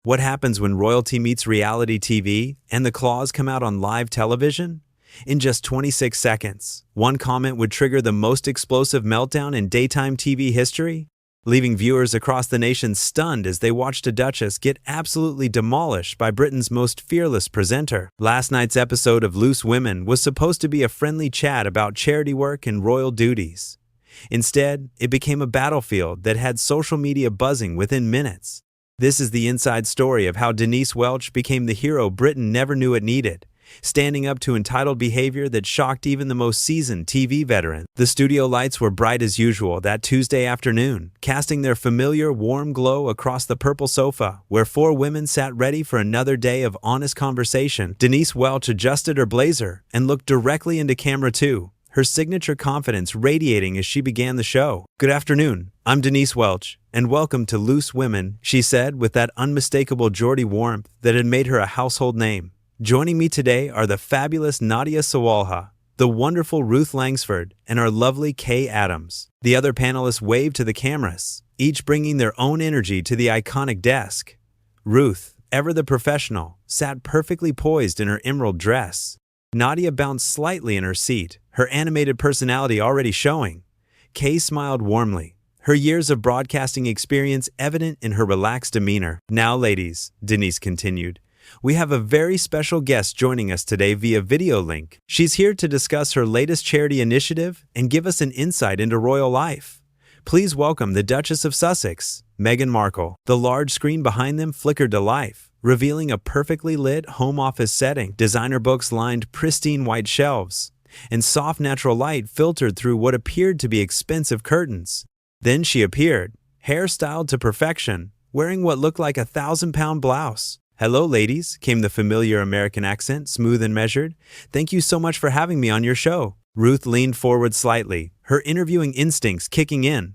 What happens when royalty meets reality TV and the claws come out on live television? In just 26 seconds, one comment would trigger the most explosive meltdown in daytime TV history, leaving viewers across the nation stunned as they watched a duchess get absolutely demolished by Britain's most fearless presenter. Last night's episode of Loose Women was supposed to be a friendly chat about charity work and royal duties. Instead, it became a battlefield that had social media buzzing within minutes. This is the inside story of how Denise Welch became the hero Britain never knew it needed, standing up to entitled behavior that shocked even the most seasoned TV veteran. The studio lights were bright as usual that Tuesday afternoon, casting their familiar warm glow across the purple sofa, where four women sat ready for another day of honest conversation. Denise Welch adjusted her blazer and looked directly into camera too, her signature confidence radiating as she began the show. "Good afternoon, I'm Denise Welch, and welcome to Loose Women," she said with that unmistakable Geordie warmth that had made her a household name. "Joining me today are the fabulous Nadia Sawalha, the wonderful Ruth Langsford, and our lovely Kay Adams." The other panelists waved to the cameras, each bringing their own energy to the iconic desk. Ruth, ever the professional, sat perfectly poised in her emerald dress. Nadia bounced slightly in her seat, her animated personality already showing. Kay smiled warmly, her years of broadcasting experience evident in her relaxed demeanor. "Now, ladies," Denise continued, "we have a very special guest joining us today via video link. She's here to discuss her latest charity initiative and give us an insight into royal life. Please welcome the Duchess of Sussex, Meghan Markle." The large screen behind them flickered to life, revealing a perfectly lit home office setting. Designer books lined pristine white shelves, and soft natural light filtered through what appeared to be expensive curtains. Then she appeared, hair styled to perfection, wearing what looked like a 1,000-pound blouse. "Hello, ladies," came the familiar American accent, smooth and measured. "Thank you so much for having me on your show." Ruth leaned forward slightly, her interviewing instincts kicking in.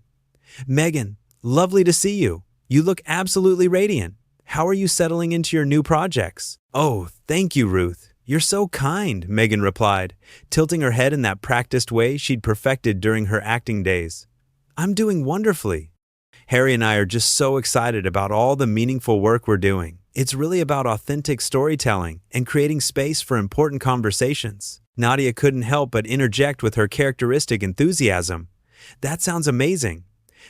"Meghan, lovely to see you. You look absolutely radiant. How are you settling into your new projects?" "Oh, thank you, Ruth. You're so kind," Meghan replied, tilting her head in that practiced way she'd perfected during her acting days. "I'm doing wonderfully. Harry and I are just so excited about all the meaningful work we're doing. It's really about authentic storytelling and creating space for important conversations." Nadia couldn't help but interject with her characteristic enthusiasm. "That sounds amazing.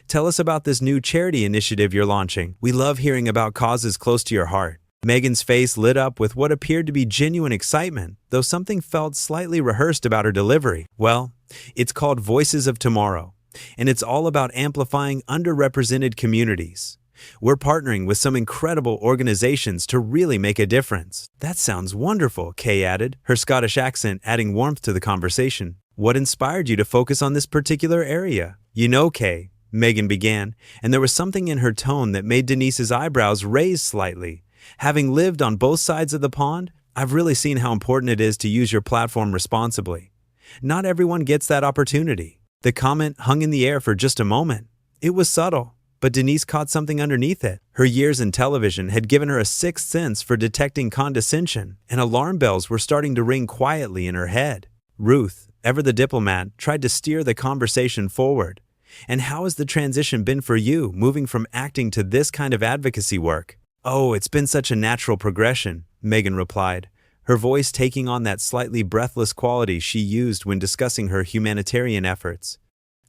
Tell us about this new charity initiative you're launching. We love hearing about causes close to your heart." Meghan's face lit up with what appeared to be genuine excitement, though something felt slightly rehearsed about her delivery. "Well, it's called Voices of Tomorrow, and it's all about amplifying underrepresented communities. We're partnering with some incredible organizations to really make a difference." "That sounds wonderful," Kay added, her Scottish accent adding warmth to the conversation. "What inspired you to focus on this particular area?" "You know, Kay," Meghan began, and there was something in her tone that made Denise's eyebrows raise slightly. "Having lived on both sides of the pond, I've really seen how important it is to use your platform responsibly. Not everyone gets that opportunity." The comment hung in the air for just a moment. It was subtle, but Denise caught something underneath it. Her years in television had given her a sixth sense for detecting condescension, and alarm bells were starting to ring quietly in her head. Ruth, ever the diplomat, tried to steer the conversation forward. "And how has the transition been for you, moving from acting to this kind of advocacy work?" "Oh, it's been such a natural progression," Meghan replied, her voice taking on that slightly breathless quality she used when discussing her humanitarian efforts.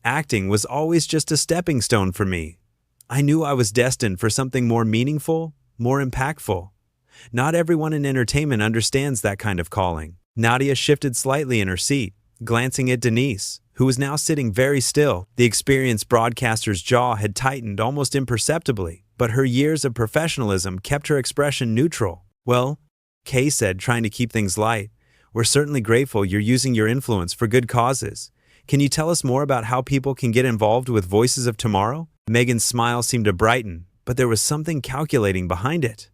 "Acting was always just a stepping stone for me. I knew I was destined for something more meaningful, more impactful. Not everyone in entertainment understands that kind of calling." Nadia shifted slightly in her seat, glancing at Denise, who was now sitting very still. The experienced broadcaster's jaw had tightened almost imperceptibly, but her years of professionalism kept her expression neutral. "Well," Kay said, trying to keep things light, "we're certainly grateful you're using your influence for good causes. Can you tell us more about how people can get involved with Voices of Tomorrow?" Meghan's smile seemed to brighten, but there was something calculating behind it.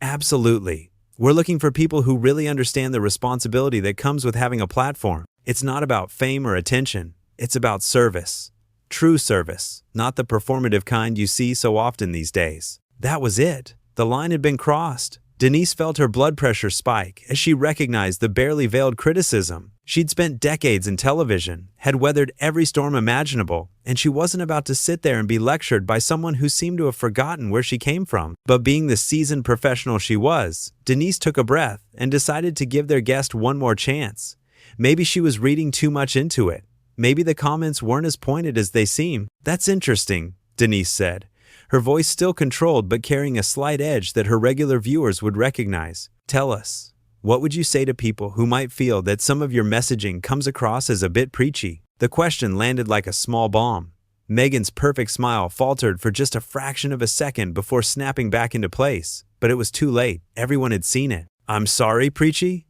"Absolutely. We're looking for people who really understand the responsibility that comes with having a platform. It's not about fame or attention. It's about service. True service, not the performative kind you see so often these days." That was it. The line had been crossed. Denise felt her blood pressure spike as she recognized the barely veiled criticism. She'd spent decades in television, had weathered every storm imaginable, and she wasn't about to sit there and be lectured by someone who seemed to have forgotten where she came from. But being the seasoned professional she was, Denise took a breath and decided to give their guest one more chance. Maybe she was reading too much into it. Maybe the comments weren't as pointed as they seemed. "That's interesting," Denise said, her voice still controlled but carrying a slight edge that her regular viewers would recognize. "Tell us, what would you say to people who might feel that some of your messaging comes across as a bit preachy?" The question landed like a small bomb. Meghan's perfect smile faltered for just a fraction of a second before snapping back into place, but it was too late. Everyone had seen it. "I'm sorry, preachy?"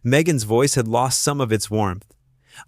Meghan's voice had lost some of its warmth.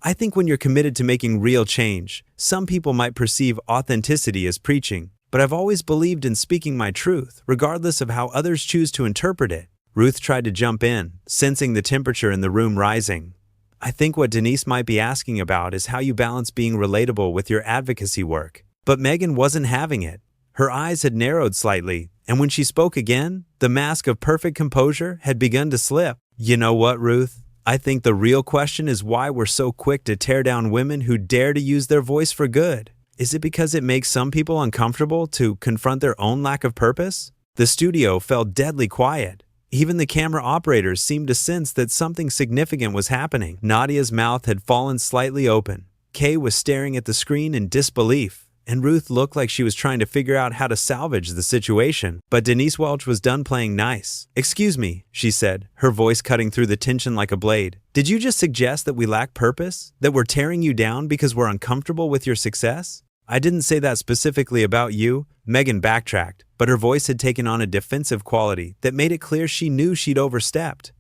"I think when you're committed to making real change, some people might perceive authenticity as preaching, but I've always believed in speaking my truth, regardless of how others choose to interpret it." Ruth tried to jump in, sensing the temperature in the room rising. "I think what Denise might be asking about is how you balance being relatable with your advocacy work." But Meghan wasn't having it. Her eyes had narrowed slightly, and when she spoke again, the mask of perfect composure had begun to slip. "You know what, Ruth? I think the real question is why we're so quick to tear down women who dare to use their voice for good. Is it because it makes some people uncomfortable to confront their own lack of purpose?" The studio fell deadly quiet. Even the camera operators seemed to sense that something significant was happening. Nadia's mouth had fallen slightly open. Kay was staring at the screen in disbelief, and Ruth looked like she was trying to figure out how to salvage the situation. But Denise Welch was done playing nice. "Excuse me," she said, her voice cutting through the tension like a blade. "Did you just suggest that we lack purpose? That we're tearing you down because we're uncomfortable with your success?" "I didn't say that specifically about you," Meghan backtracked, but her voice had taken on a defensive quality that made it clear she knew she'd overstepped.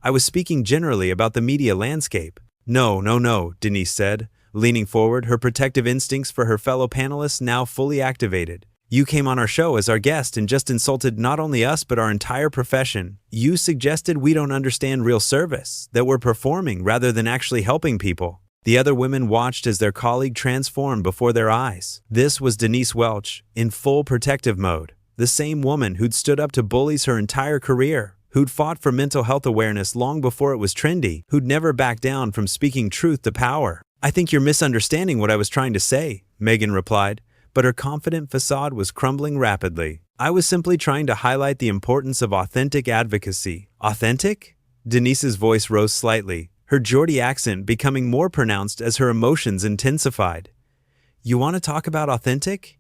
"I was speaking generally about the media landscape." No, Denise said, leaning forward, her protective instincts for her fellow panelists now fully activated. "You came on our show as our guest and just insulted not only us but our entire profession. You suggested we don't understand real service, that we're performing rather than actually helping people." The other women watched as their colleague transformed before their eyes. This was Denise Welch, in full protective mode. The same woman who'd stood up to bullies her entire career, who'd fought for mental health awareness long before it was trendy, who'd never backed down from speaking truth to power. "I think you're misunderstanding what I was trying to say," Meghan replied, but her confident facade was crumbling rapidly. "I was simply trying to highlight the importance of authentic advocacy." "Authentic?" Denise's voice rose slightly, her Geordie accent becoming more pronounced as her emotions intensified. "You want to talk about authentic?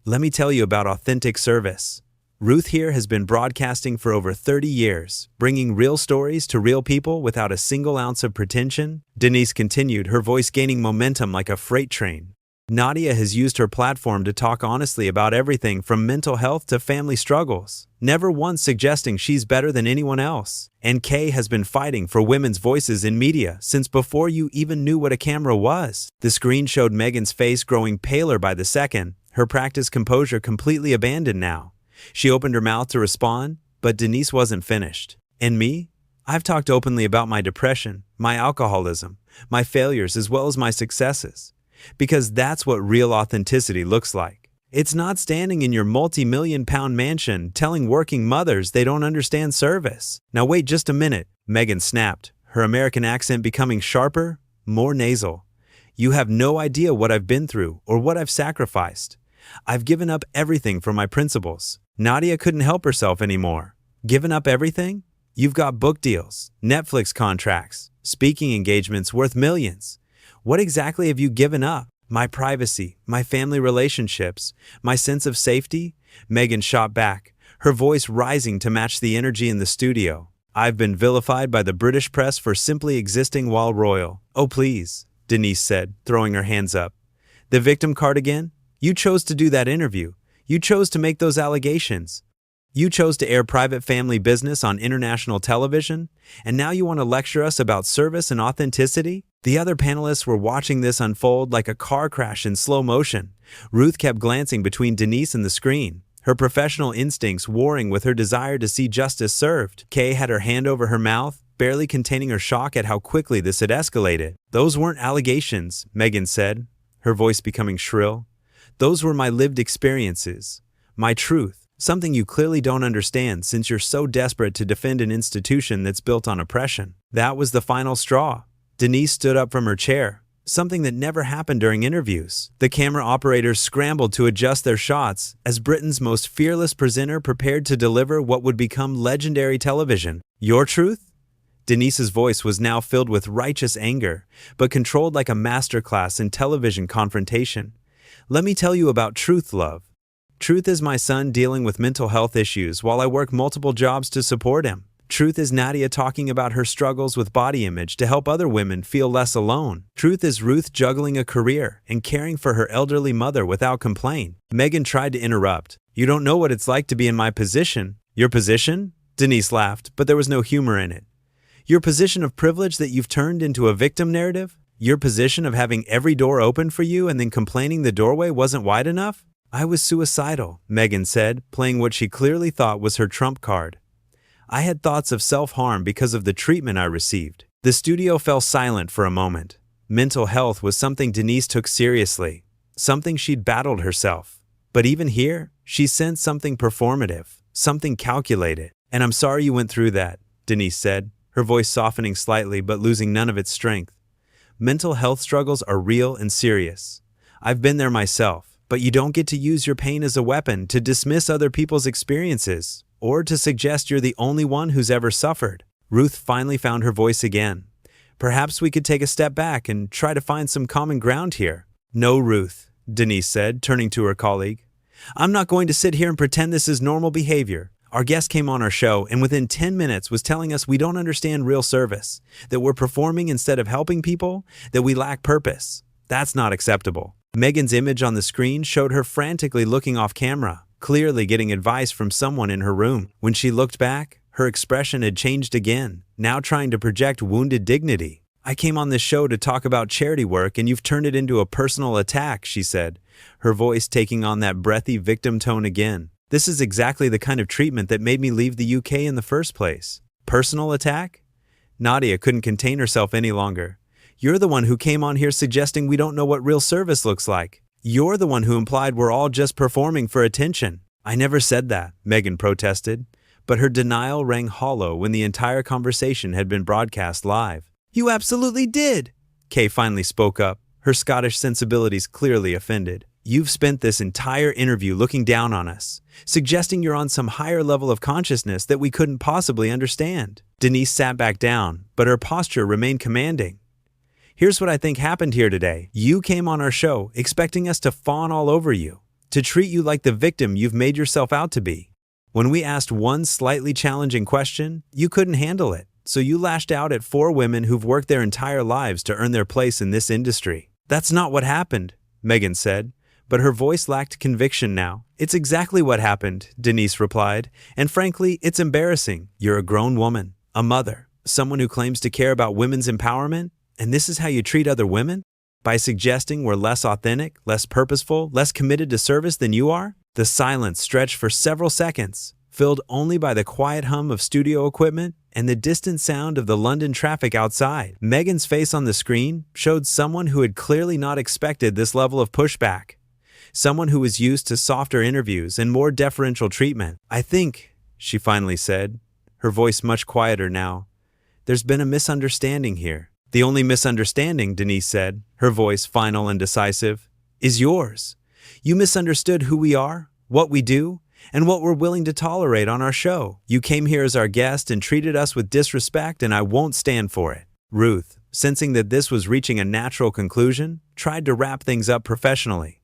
Let me tell you about authentic service. Ruth here has been broadcasting for over 30 years, bringing real stories to real people without a single ounce of pretension." Denise continued, her voice gaining momentum like a freight train. "Nadia has used her platform to talk honestly about everything from mental health to family struggles, never once suggesting she's better than anyone else. And Kay has been fighting for women's voices in media since before you even knew what a camera was." The screen showed Meghan's face growing paler by the second, her practiced composure completely abandoned now. She opened her mouth to respond, but Denise wasn't finished. "And me? I've talked openly about my depression, my alcoholism, my failures as well as my successes. Because that's what real authenticity looks like. It's not standing in your multi-million-pound mansion telling working mothers they don't understand service." "Now wait just a minute," Meghan snapped, her American accent becoming sharper, more nasal. "You have no idea what I've been through or what I've sacrificed. I've given up everything for my principles." Nadia couldn't help herself anymore. "Given up everything? You've got book deals, Netflix contracts, speaking engagements worth millions. What exactly have you given up? My privacy, my family relationships, my sense of safety?" Meghan shot back, her voice rising to match the energy in the studio. "I've been vilified by the British press for simply existing while royal." "Oh please," Denise said, throwing her hands up. "The victim card again? You chose to do that interview. You chose to make those allegations. You chose to air private family business on international television, and now you want to lecture us about service and authenticity?" The other panelists were watching this unfold like a car crash in slow motion. Ruth kept glancing between Denise and the screen, her professional instincts warring with her desire to see justice served. Kay had her hand over her mouth, barely containing her shock at how quickly this had escalated. "Those weren't allegations," Meghan said, her voice becoming shrill. "Those were my lived experiences, my truth. Something you clearly don't understand since you're so desperate to defend an institution that's built on oppression. That was the final straw. Denise stood up from her chair, something that never happened during interviews. The camera operators scrambled to adjust their shots as Britain's most fearless presenter prepared to deliver what would become legendary television. Your truth? Denise's voice was now filled with righteous anger, but controlled like a masterclass in television confrontation. Let me tell you about truth, love. Truth is my son dealing with mental health issues while I work multiple jobs to support him. Truth is Nadia talking about her struggles with body image to help other women feel less alone. Truth is Ruth juggling a career and caring for her elderly mother without complaint. Meghan tried to interrupt. You don't know what it's like to be in my position. Your position? Denise laughed, but there was no humor in it. Your position of privilege that you've turned into a victim narrative? Your position of having every door open for you and then complaining the doorway wasn't wide enough? I was suicidal, Meghan said, playing what she clearly thought was her trump card. I had thoughts of self-harm because of the treatment I received. The studio fell silent for a moment. Mental health was something Denise took seriously, something she'd battled herself. But even here, she sensed something performative, something calculated. And I'm sorry you went through that, Denise said, her voice softening slightly but losing none of its strength. Mental health struggles are real and serious. I've been there myself, but you don't get to use your pain as a weapon to dismiss other people's experiences or to suggest you're the only one who's ever suffered. Ruth finally found her voice again. Perhaps we could take a step back and try to find some common ground here. No, Ruth, Denise said, turning to her colleague. I'm not going to sit here and pretend this is normal behavior. Our guest came on our show and within 10 minutes was telling us we don't understand real service, that we're performing instead of helping people, that we lack purpose. That's not acceptable. Meghan's image on the screen showed her frantically looking off camera, clearly getting advice from someone in her room. When she looked back, her expression had changed again, now trying to project wounded dignity. I came on this show to talk about charity work and you've turned it into a personal attack, she said, her voice taking on that breathy victim tone again. This is exactly the kind of treatment that made me leave the UK in the first place. Personal attack? Nadia couldn't contain herself any longer. You're the one who came on here suggesting we don't know what real service looks like. You're the one who implied we're all just performing for attention. I never said that, Meghan protested, but her denial rang hollow when the entire conversation had been broadcast live. You absolutely did, Kay finally spoke up, her Scottish sensibilities clearly offended. You've spent this entire interview looking down on us, suggesting you're on some higher level of consciousness that we couldn't possibly understand. Denise sat back down, but her posture remained commanding. Here's what I think happened here today. You came on our show expecting us to fawn all over you, to treat you like the victim you've made yourself out to be. When we asked one slightly challenging question, you couldn't handle it, so you lashed out at 4 women who've worked their entire lives to earn their place in this industry. That's not what happened, Meghan said, but her voice lacked conviction now. It's exactly what happened, Denise replied, and frankly, it's embarrassing. You're a grown woman, a mother, someone who claims to care about women's empowerment, and this is how you treat other women? By suggesting we're less authentic, less purposeful, less committed to service than you are? The silence stretched for several seconds, filled only by the quiet hum of studio equipment and the distant sound of the London traffic outside. Meghan's face on the screen showed someone who had clearly not expected this level of pushback. Someone who was used to softer interviews and more deferential treatment. I think, she finally said, her voice much quieter now, there's been a misunderstanding here. The only misunderstanding, Denise said, her voice final and decisive, is yours. You misunderstood who we are, what we do, and what we're willing to tolerate on our show. You came here as our guest and treated us with disrespect, and I won't stand for it. Ruth, sensing that this was reaching a natural conclusion, tried to wrap things up professionally.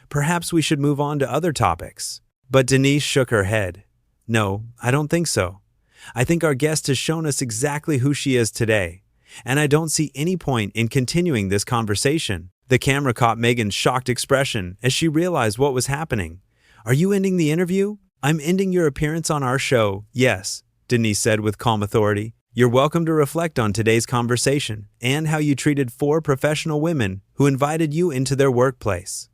Perhaps we should move on to other topics. But Denise shook her head. No, I don't think so. I think our guest has shown us exactly who she is today, and I don't see any point in continuing this conversation. The camera caught Meghan's shocked expression as she realized what was happening. Are you ending the interview? I'm ending your appearance on our show, yes, Denise said with calm authority. You're welcome to reflect on today's conversation and how you treated 4 professional women who invited you into their workplace.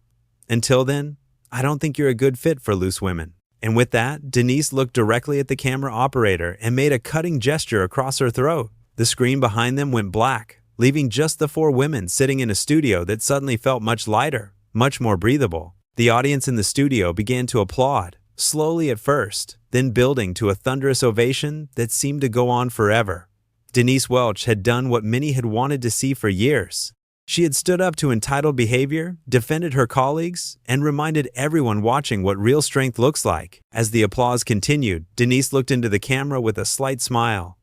Until then, I don't think you're a good fit for loose women. And with that, Denise looked directly at the camera operator and made a cutting gesture across her throat. The screen behind them went black, leaving just the 4 women sitting in a studio that suddenly felt much lighter, much more breathable. The audience in the studio began to applaud, slowly at first, then building to a thunderous ovation that seemed to go on forever. Denise Welch had done what many had wanted to see for years. She had stood up to entitled behavior, defended her colleagues, and reminded everyone watching what real strength looks like. As the applause continued, Denise looked into the camera with a slight smile.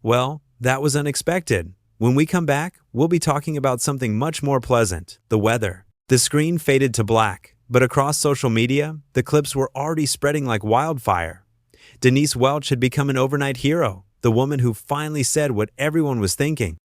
Well, that was unexpected. When we come back, we'll be talking about something much more pleasant: the weather. The screen faded to black, but across social media, the clips were already spreading like wildfire. Denise Welch had become an overnight hero, the woman who finally said what everyone was thinking.